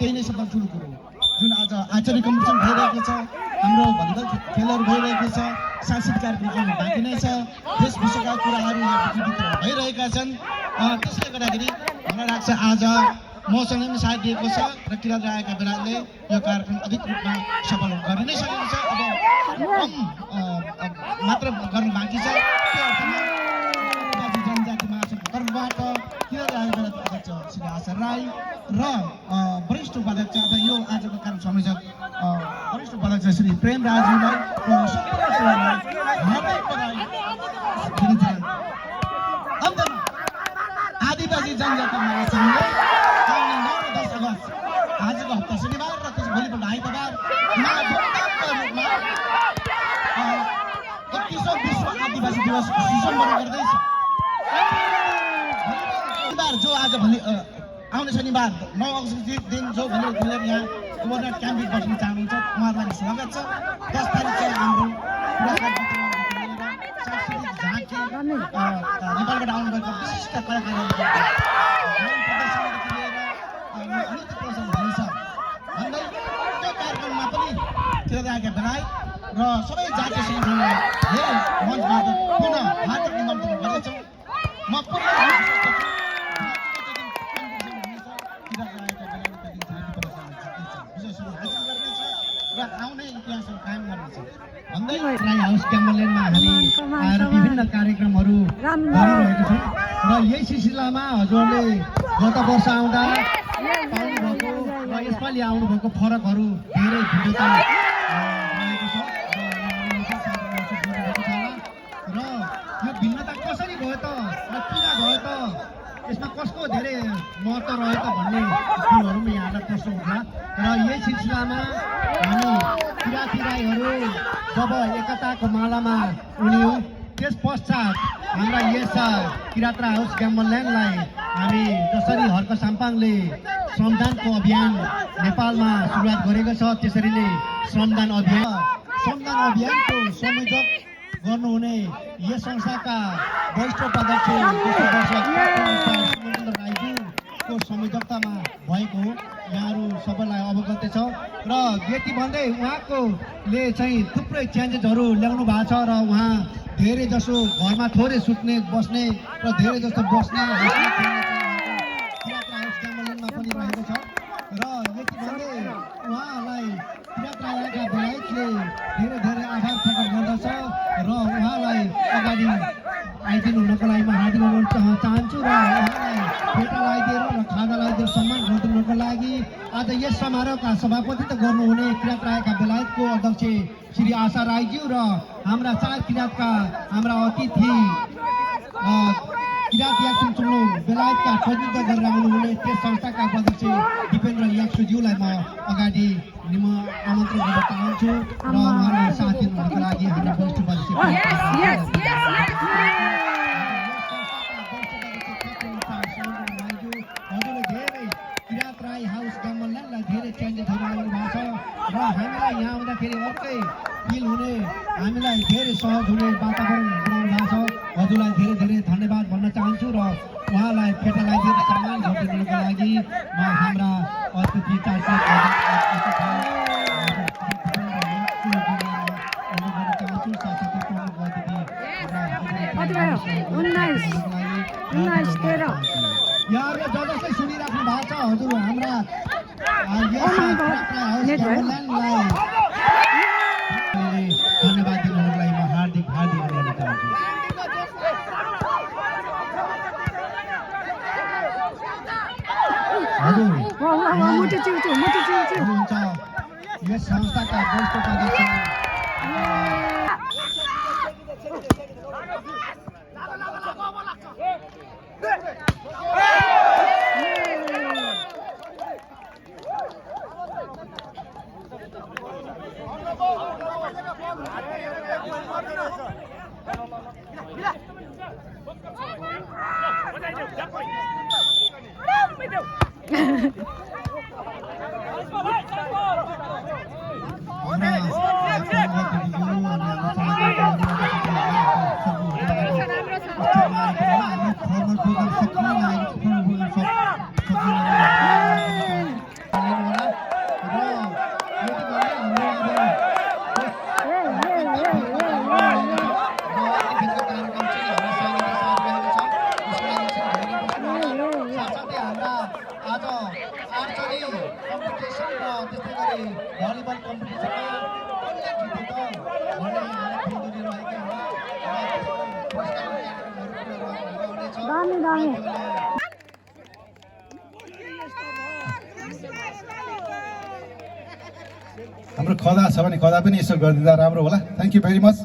त्यही नै सबभन्दा ठुलो कुरो हो। जुन आज आर्चरी कम्पिटिसन भइरहेको छ, हाम्रो भलिबल खेलहरू भइरहेको छ, सांस्कृतिक कार्यक्रम आउनु बाँकी नै छ, वेशभूषाका कुराहरू यहाँ पृथ्वीभित्र भइरहेका छन्। त्यसले गर्दाखेरि मलाई लाग्छ आज मसँग पनि साथ दिएको छ र किरात रायका बेलायतले यो कार्यक्रम अधिक रूपमा सफल गर्न नै सकेको छ। अब कम मात्र गर्न बाँकी छ। त्यो अर्थमा जनजाति महासङ्घको तर्फबाट किरात रायका बेलायत अध्यक्ष श्री आशा राई र वरिष्ठ उपाध्यक्ष अथवा यो आजको कार्यक्रम संयोजक वरिष्ठ उपाध्यक्ष श्री प्रेम राजलाई आदिवासी जनजाति महासङ्घले आउने 9 र 10 अगस्त आजको हप्ता शनिबार र त्यसको भोलिपल्ट आइतबार धुमधामका रूपमा 31औं विश्व आदिवासी दिवस सम्पन्न गर्दैछ। जो आज भोलि आउने शनिबार 9 अगस्तको दिन जो भोलि खेलेर यहाँ गभर्नर क्याम्पमा बस्न चाहनुहुन्छ उहाँहरूलाई स्वागत छ। 10 तारिक चाहिँ हाम्रो पुरस्कार सांस्कृतिक झाँकी नेपालबाट आउनुभएको विशिष्ट कलाकारहरूको प्रदर्शनदेखि लिएर नृत्य प्रदर्शन हुनेछ भन्दै त्यो कार्यक्रममा पनि किरात रायका बेलायत र सबै जातीय सङ्गठनलाई धेरै मञ्चबाट पुनः हार्दिक निमन्त्रण गर्दछौँ। म आउने इतिहासहरू कायम गर्नेछ भन्दै राई हाउस क्याम्बरल्यान्डमा हामी आएर विभिन्न कार्यक्रमहरू गरिरहेका छौँ र यही सिलसिलामा हजुरले गत वर्ष आउँदा पाउनुभएको र यसपालि आउनुभएको फरकहरू धेरै भिन्नता रहेको छ र यो भिन्नता कसरी भयो त र किन भयो त यसमा कसको धेरै महत्त्व रह्यो त भन्ने कुरोहरू पनि यहाँलाई प्रश्न उठ्ला र यही सिलसिलामा हामी किराती राईहरू जब एकताको मालामा उनियौँ त्यस पश्चात हाम्रा यस किरात राई हाउस क्याम्बरल्यान्डलाई हामी जसरी हर्क साम्पाङले श्रमदानको अभियान नेपालमा सुरुवात गरेको छ त्यसरी नै श्रमदान अभियानको संयोजक गर्नुहुने यस संस्थाका वरिष्ठ उपाध्यक्ष राईको संयोजकतामा भएको हो। यहाँहरू सबैलाई अवगत छ र यति भन्दै उहाँकोले चाहिँ थुप्रै चेन्जेसहरू ल्याउनु भएको छ र उहाँ धेरै जसो घरमा थोरै सुत्ने बस्ने र धेरै जस्तो बस्ने किरात हाउस क्याम्बरल्यान्डमा पनि रहेको छ र यति भन्दै उहाँलाई किरात रायका बेलायतले धेरै धेरै आभार प्रकट गर्दछ र उहाँलाई अगाडि आइदिनु हुनको लागि म हार्दिक अनुरोध चाहन्छु र उहाँलाई भेटा लगाइदिएर र खाजा लगाइदिएर सम्मान गरिदिनुको लागि आज यस समारोहका सभापति त गर्नुहुने किरात रायका बेलायतको अध्यक्ष श्री आशा राईज्यू र हाम्रा 4 किरातका हाम्रा अतिथि किरात याक्सुङ चुङलुङ बेलायतका प्रतिनिधित्व गरेर आउनुहुने त्यस संस्थाका अध्यक्ष दिपेन्द्र याक्सुज्यूलाई म अगाडि आमन्त्रण गर्न चाहन्छु र उहाँलाई साथ दिनुको लागि हाम्रा वरिष्ठ उपाध्यक्ष धेरै चेन्जेसहरू आउनु भएको छ र हामीलाई यहाँ आउँदाखेरि अर्कै फिल हुने हामीलाई धेरै सहज हुने वातावरण बनाउनु भएको छ। हजुरलाई धेरै धेरै धन्यवाद भन्न चाहन्छु र उहाँलाई फेटा लगाइदिएर सम्मान गरिदिनुको लागि म हाम्रा अतिथि यहाँले जसले सुनिराख्नु भएको छ हजुर हाम्रा धन्यवाद दिनुको लागि म हार्दिक अनुरोध चाहन्छु। हजुर हुन्छ यस संस्थाका वरिष्ठ उपाध्यक्ष हाम्रो खदा छ भने खदा पनि यसो गरिदिँदा राम्रो होला। Thank you very much.